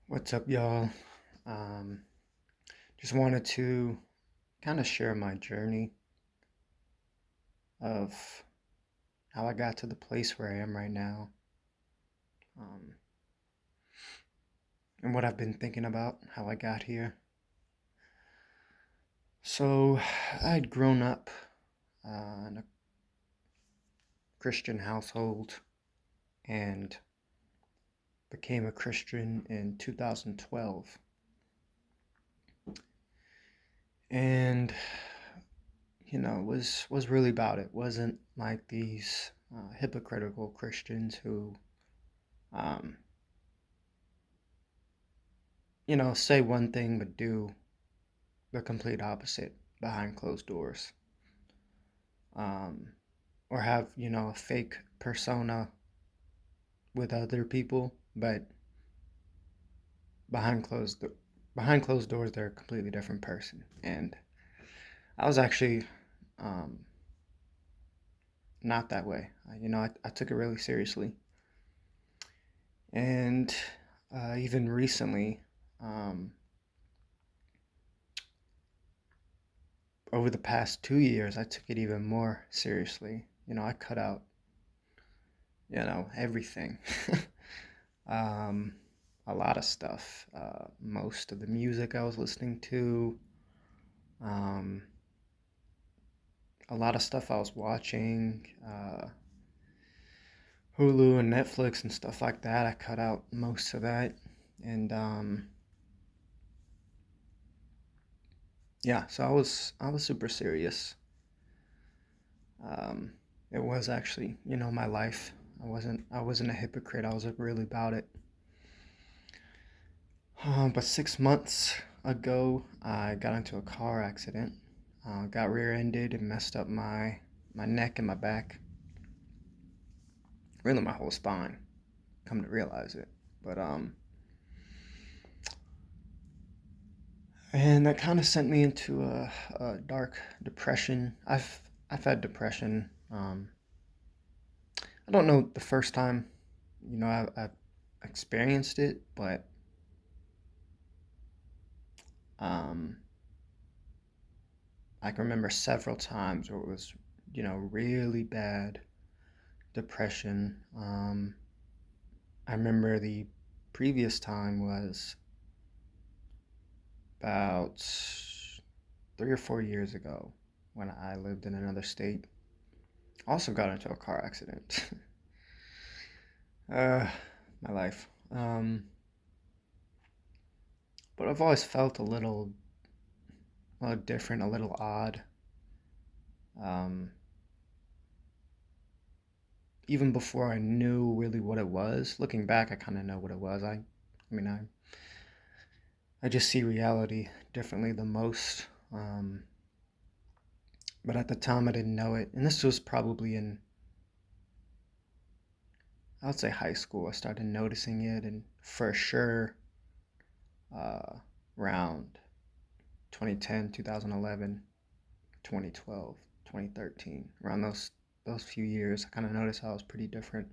What's up, y'all? Um, just wanted to kind of share my journey of how I got to the place where I am right now, um, and what I've been thinking about how I got here. So, I'd grown up in a Christian household and became a Christian in 2012. And was really about it. Wasn't like these hypocritical Christians who um, say one thing but do the complete opposite behind closed doors. Um, or have, a fake persona with other people, but behind closed behind closed doors they're a completely different person. And I was actually um, not that way. I took it really seriously. And even recently, um, over the past 2 years, I took it even more seriously. I cut out everything. um, a lot of stuff. Most of the music I was listening to, um, a lot of stuff I was watching, Hulu and Netflix and stuff like that. I cut out most of that, and yeah. So I was super serious. Um, it was actually my life. I wasn't a hypocrite. I was really about it. But 6 months ago, I got into a car accident. Got rear-ended and messed up my neck and my back, really my whole spine. Come to realize it, but and that kind of sent me into a dark depression. I've had depression. I don't know the first time, I've experienced it, but um, I can remember several times where it was, really bad depression. I remember the previous time was about 3 or 4 years ago when I lived in another state. Also got into a car accident. uh, my life. But I've always felt a little different, a little odd. Um, Even before I knew really what it was. Looking back, I kind of know what it was. I mean, I just see reality differently than most. But at the time, I didn't know it. And this was probably I would say high school. I started noticing it, and for sure, uh, around 2010, 2011, 2012, 2013, around those few years, I kind of noticed I was pretty different.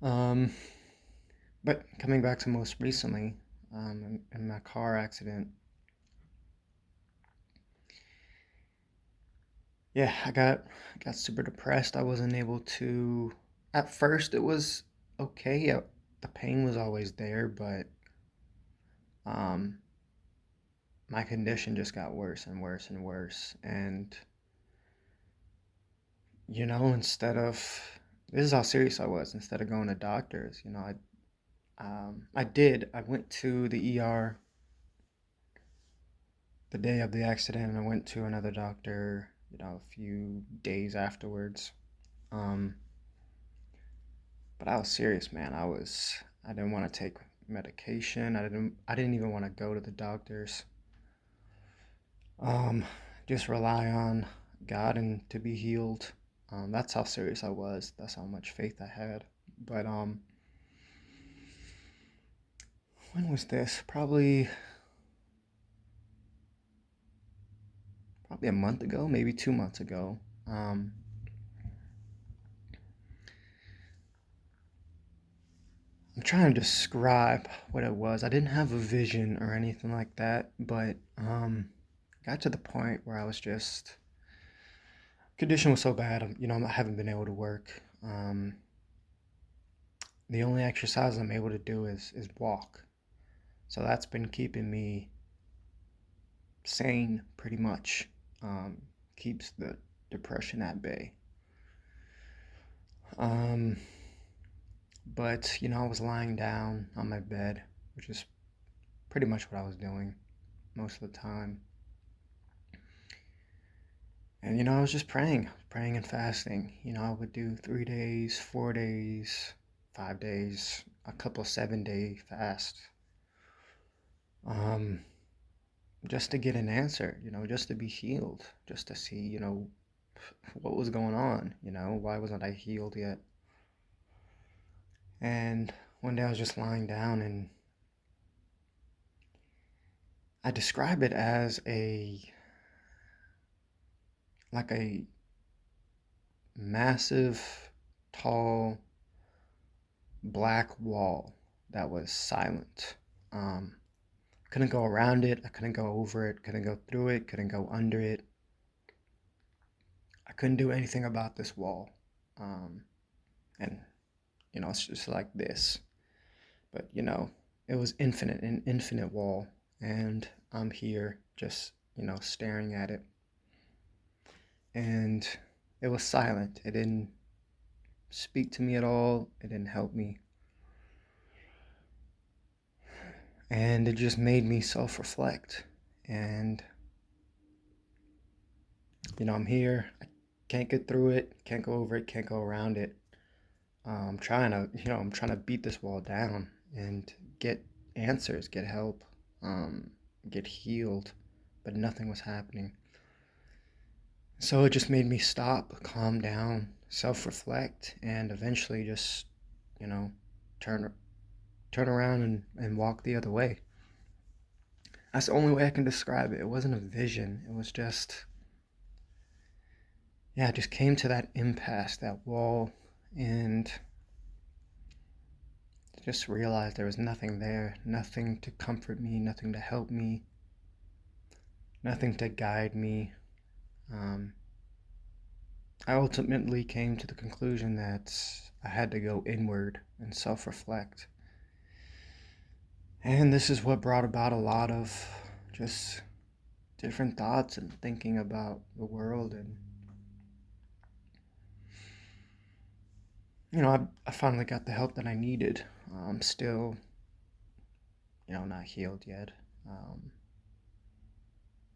Um, but coming back to most recently, in my car accident, yeah, I got super depressed. I wasn't able to. At first, it was okay. Yeah, the pain was always there, but um, my condition just got worse and worse and worse. And instead of this is how serious I was. Instead of going to doctors, I went to the ER the day of the accident, and I went to another doctor, a few days afterwards. Um, but I was serious, man. I didn't want to take medication. I didn't even want to go to the doctors. Um, just rely on God and to be healed. That's how serious I was. That's how much faith I had. But when was this? Probably a month ago, maybe 2 months ago. I'm trying to describe what it was. I didn't have a vision or anything like that, but got to the point where I was just condition was so bad. I haven't been able to work. The only exercise I'm able to do is walk. So that's been keeping me sane pretty much. Keeps the depression at bay. Um, but I was lying down on my bed, which is pretty much what I was doing most of the time. And I was just praying and fasting. I would do 3 days, 4 days, 5 days, a couple 7-day fasts. Um, just to get an answer, just to be healed, just to see, what was going on, why wasn't I healed yet? And one day I was just lying down and I describe it as like a massive, tall, black wall that was silent. Couldn't go around it, I couldn't go over it, couldn't go through it, couldn't go under it. I couldn't do anything about this wall. And it's just like this. But it was an infinite wall, and I'm here just, staring at it. And it was silent. It didn't speak to me at all. It didn't help me. And it just made me self-reflect. And I'm here. I can't get through it, can't go over it, can't go around it. I'm trying to beat this wall down and get answers, get help, get healed, but nothing was happening. So it just made me stop, calm down, self-reflect, and eventually just, turn around and walk the other way. That's the only way I can describe it. It wasn't a vision. It was just, I just came to that impasse, that wall, and just realized there was nothing there, nothing to comfort me, nothing to help me, nothing to guide me. I ultimately came to the conclusion that I had to go inward and self-reflect. And this is what brought about a lot of just different thoughts and thinking about the world. And I finally got the help that I needed. I'm still, not healed yet.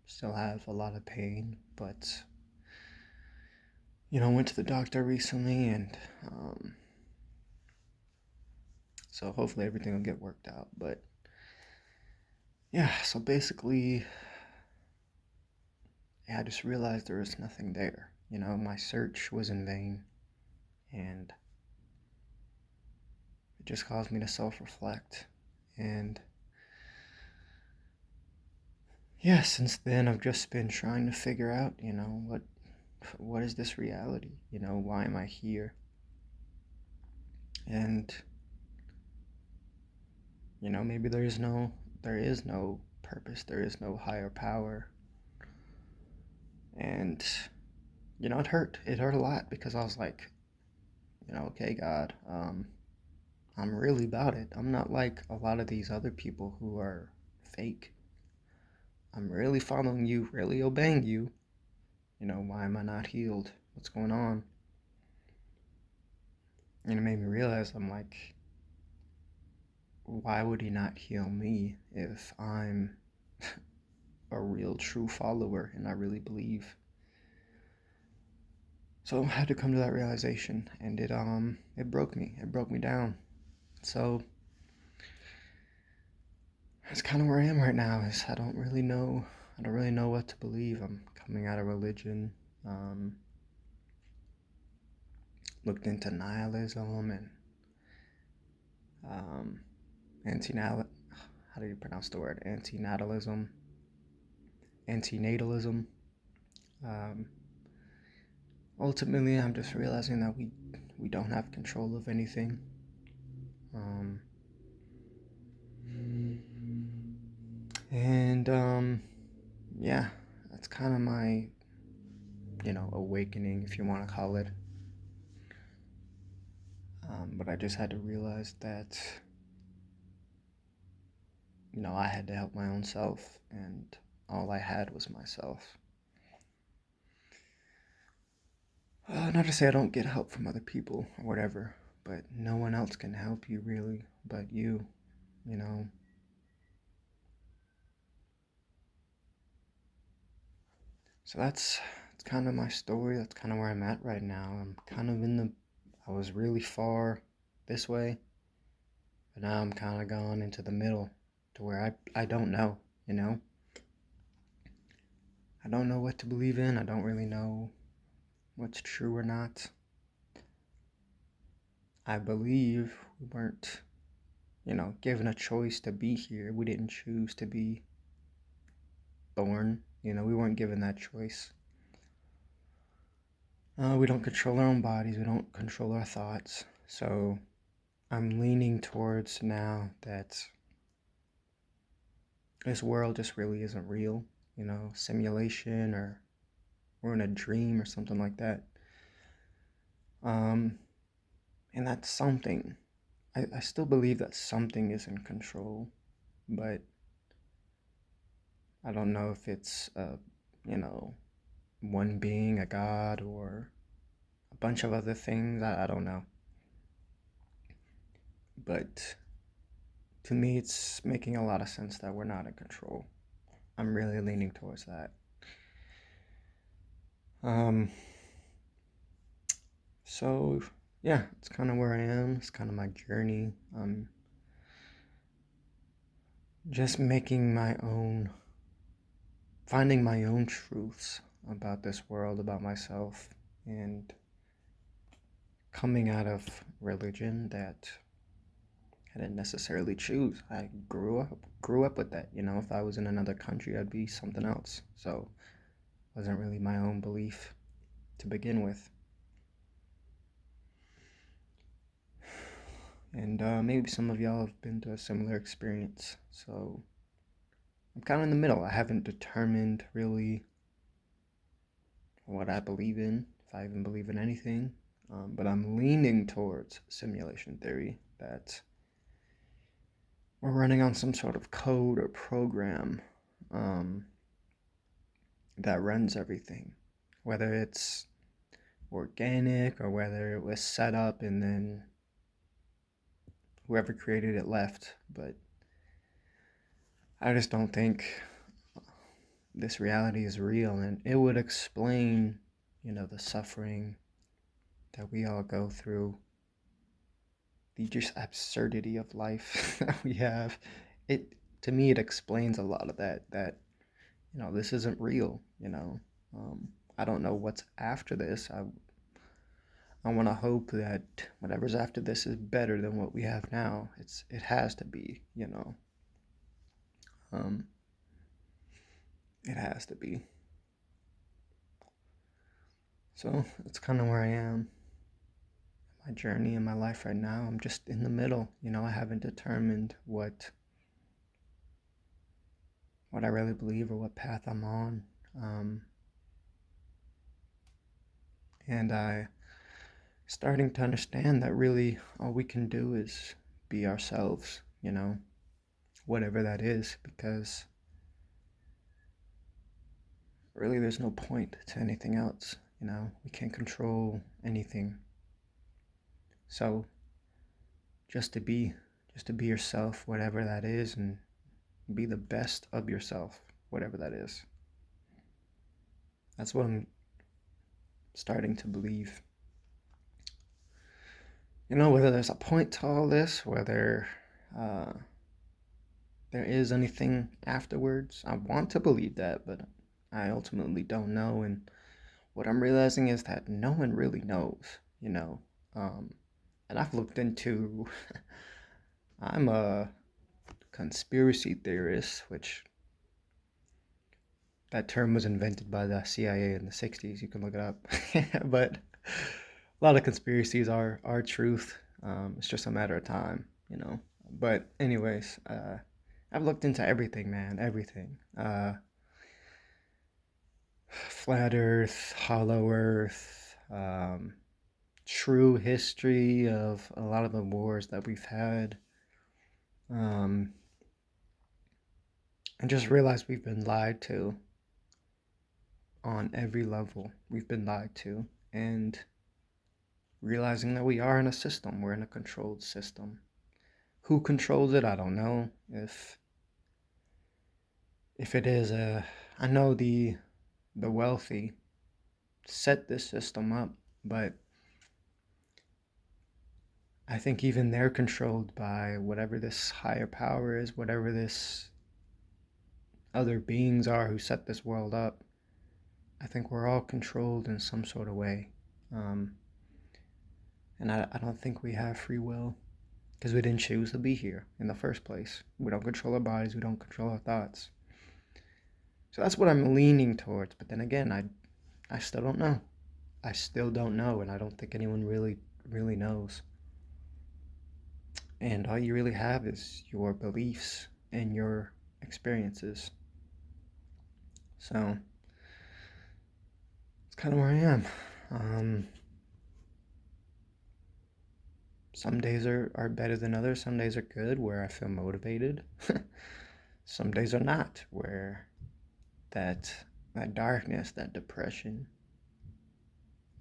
Still have a lot of pain, but went to the doctor recently, and so hopefully everything will get worked out. But so basically, I just realized there was nothing there. My search was in vain, and it just caused me to self-reflect. And since then I've just been trying to figure out, what is this reality? Why am I here? And maybe there is no purpose, there is no higher power. And it hurt a lot, because I was like, okay, God, I'm really about it. I'm not like a lot of these other people who are fake. I'm really following you, really obeying you. Why am I not healed? What's going on? And it made me realize, I'm like, why would he not heal me if I'm a real true follower and I really believe? So I had to come to that realization, and it broke me. It broke me down. So that's kind of where I am right now. Is I don't really know what to believe. I'm coming out of religion. Looked into nihilism and antinal. How do you pronounce the word? Antinatalism. Ultimately, I'm just realizing that we don't have control of anything. awakening, if you want to call it. But I just had to realize that, I had to help my own self, and all I had was myself. Not to say I don't get help from other people or whatever, but no one else can help you really but you, you know. So that's kind of my story. That's kind of where I'm at right now. I'm kind of I was really far this way, but now I'm kind of gone into the middle to where I don't know, you know. I don't know what to believe in. I don't really know what's true or not. I believe we weren't, given a choice to be here. We didn't choose to be born. We weren't given that choice. We don't control our own bodies. We don't control our thoughts. So I'm leaning towards now that this world just really isn't real. Simulation, or we're in a dream or something like that. And that's something. I still believe that something is in control, but I don't know if it's, one being, a god, or a bunch of other things. I don't know. But to me, it's making a lot of sense that we're not in control. I'm really leaning towards that. So, yeah, it's kind of where I am. It's kind of my journey. Just finding my own truths about this world, about myself, and coming out of religion that I didn't necessarily choose. I grew up with that. If I was in another country, I'd be something else. So it wasn't really my own belief to begin with. And maybe some of y'all have been to a similar experience. So I'm kind of in the middle. I haven't determined really what I believe in, if I even believe in anything. But I'm leaning towards simulation theory, that we're running on some sort of code or program that runs everything, whether it's organic or whether it was set up and then whoever created it left. But I just don't think this reality is real, and it would explain, the suffering that we all go through, the just absurdity of life that we have. It To me, it explains a lot of that this isn't real. I don't know what's after this. I want to hope that whatever's after this is better than what we have now. It has to be. Um, it has to be. So that's kind of where I am. My journey in my life right now. I'm just in the middle. I haven't determined what I really believe or what path I'm on. And I starting to understand that really all we can do is be ourselves, whatever that is, because really there's no point to anything else. We can't control anything. So just to be yourself, whatever that is, and be the best of yourself, whatever that is. That's what I'm starting to believe. Whether there's a point to all this, whether there is anything afterwards, I want to believe that, but I ultimately don't know. And what I'm realizing is that no one really knows, and I've looked into, I'm a conspiracy theorist, which that term was invented by the CIA in the 60s. You can look it up. But a lot of conspiracies are truth. It's just a matter of time. But anyways, I've looked into everything, man, everything. flat earth, hollow earth, true history of a lot of the wars that we've had, um, and just realize we've been lied to on every level. We've been lied to, and realizing that we are in a system, we're in a controlled system. Who controls it? I don't know. If it is I know the wealthy set this system up, but I think even they're controlled by whatever this higher power is, whatever this other beings are who set this world up. I think we're all controlled in some sort of way. Um, and I don't think we have free will because we didn't choose to be here in the first place. We don't control our bodies, we don't control our thoughts. So that's what I'm leaning towards. But then again, I still don't know. I still don't know, and I don't think anyone really knows. And all you really have is your beliefs and your experiences. So it's kind of where I am. Some days are better than others. Some days are good where I feel motivated. Some days are not, where that that darkness, that depression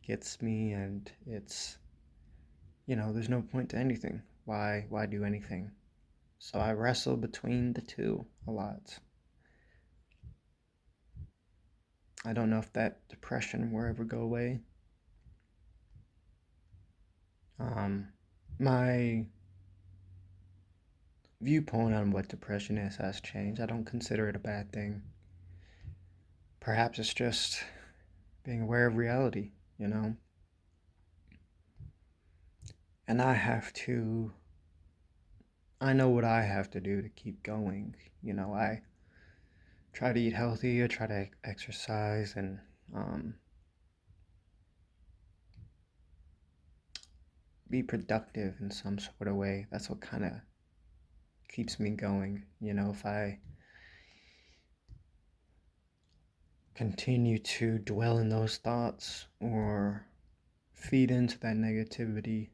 gets me, and it's, there's no point to anything. Why do anything? So I wrestle between the two a lot. I don't know if that depression will ever go away. My viewpoint on what depression is has changed. I don't consider it a bad thing. Perhaps it's just being aware of reality, you know? And I know what I have to do to keep going. I try to eat healthy, I try to exercise, and be productive in some sort of way. That's what kind of keeps me going. If I continue to dwell in those thoughts or feed into that negativity,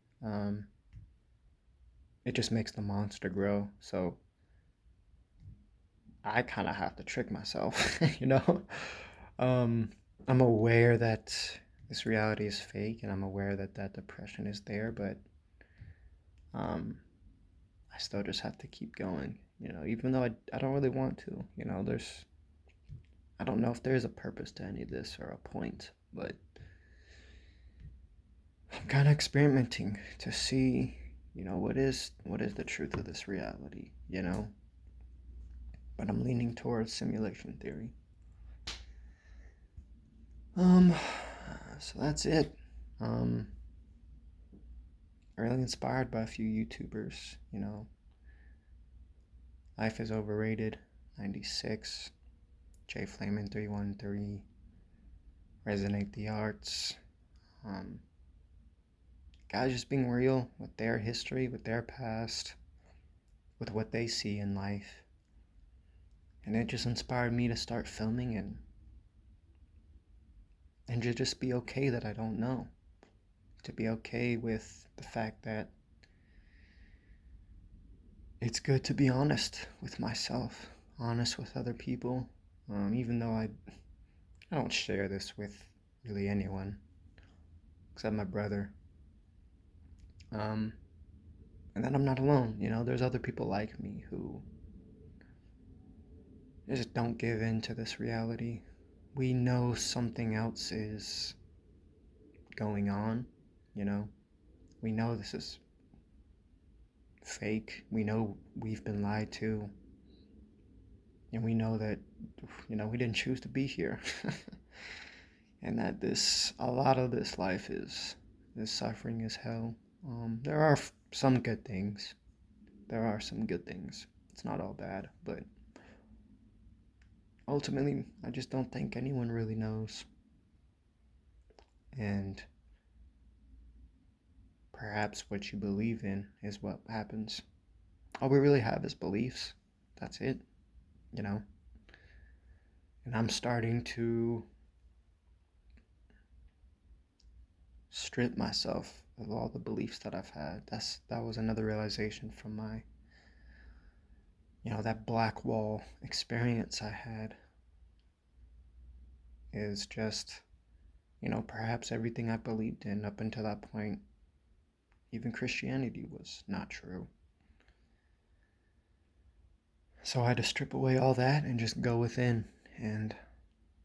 it just makes the monster grow. So I kind of have to trick myself, you know? Um, I'm aware that this reality is fake, and I'm aware that that depression is there, but um, I still just have to keep going, even though I don't really want to. I don't know if there's a purpose to any of this or a point, but I'm kind of experimenting to see, what is the truth of this reality. But I'm leaning towards simulation theory. Um, so that's it. Um, really inspired by a few YouTubers. Life is Overrated, 96, J Flamin 313, Resonate the Arts. Um, Guys just being real with their history, with their past, with what they see in life. And it just inspired me to start filming and to just be okay that I don't know. To be okay with the fact that it's good to be honest with myself, honest with other people, even though I don't share this with really anyone except my brother. Um, and then I'm not alone. There's other people like me who just don't give in to this reality. We know something else is going on, you know. We know this is fake. We know we've been lied to. And we know that, we didn't choose to be here. And that a lot of this life is suffering as hell. There are some good things. There are some good things. It's not all bad, but ultimately, I just don't think anyone really knows. And perhaps what you believe in is what happens. All we really have is beliefs. That's it, you know? And I'm starting to strip myself of all the beliefs that I've had. That was another realization from my, that black wall experience I had, is just, perhaps everything I believed in up until that point, even Christianity, was not true. So I had to strip away all that and just go within. And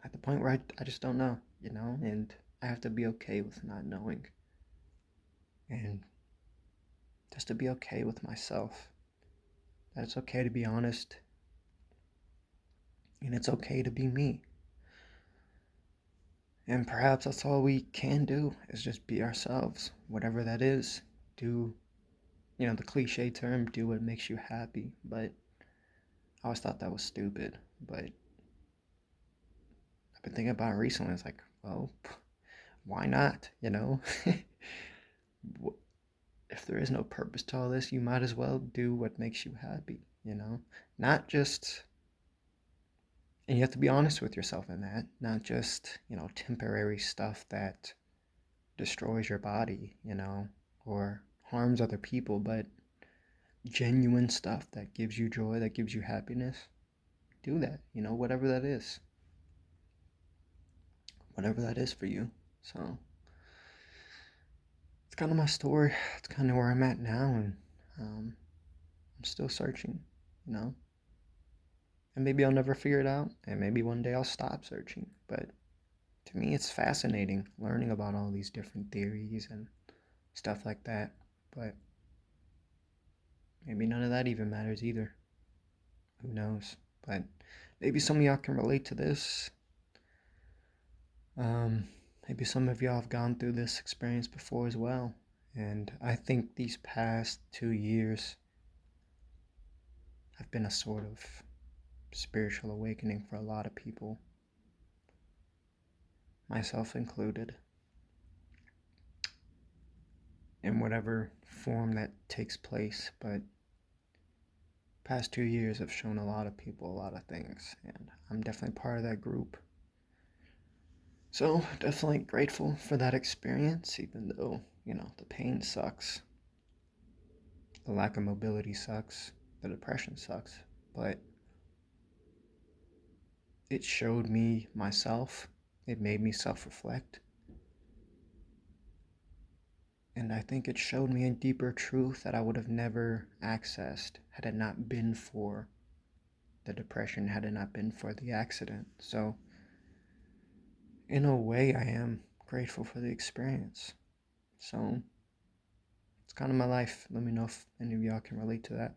at the point where I just don't know, and I have to be okay with not knowing. And just to be okay with myself. That it's okay to be honest. And it's okay to be me. And perhaps that's all we can do, is just be ourselves, whatever that is. Do, the cliche term, do what makes you happy. But I always thought that was stupid. But I've been thinking about it recently. It's like, well, why not? If there is no purpose to all this, you might as well do what makes you happy, Not just, and you have to be honest with yourself in that, not just, temporary stuff that destroys your body, or harms other people, but genuine stuff that gives you joy, that gives you happiness. Do that, whatever that is. Whatever that is for you. So it's kind of my story. It's kind of where I'm at now, and I'm still searching, And maybe I'll never figure it out, and maybe one day I'll stop searching. But to me, it's fascinating learning about all these different theories and stuff like that. But maybe none of that even matters either. Who knows? But maybe some of y'all can relate to this. Maybe some of y'all have gone through this experience before as well. And I think these past 2 years have been a sort of spiritual awakening for a lot of people, myself included, in whatever form that takes place. But past 2 years have shown a lot of people a lot of things, and I'm definitely part of that group. So definitely grateful for that experience, even though, the pain sucks, the lack of mobility sucks, the depression sucks, but it showed me myself. It made me self-reflect. And I think it showed me a deeper truth that I would have never accessed had it not been for the depression, had it not been for the accident. So, in a way, I am grateful for the experience. So, it's kind of my life. Let me know if any of y'all can relate to that.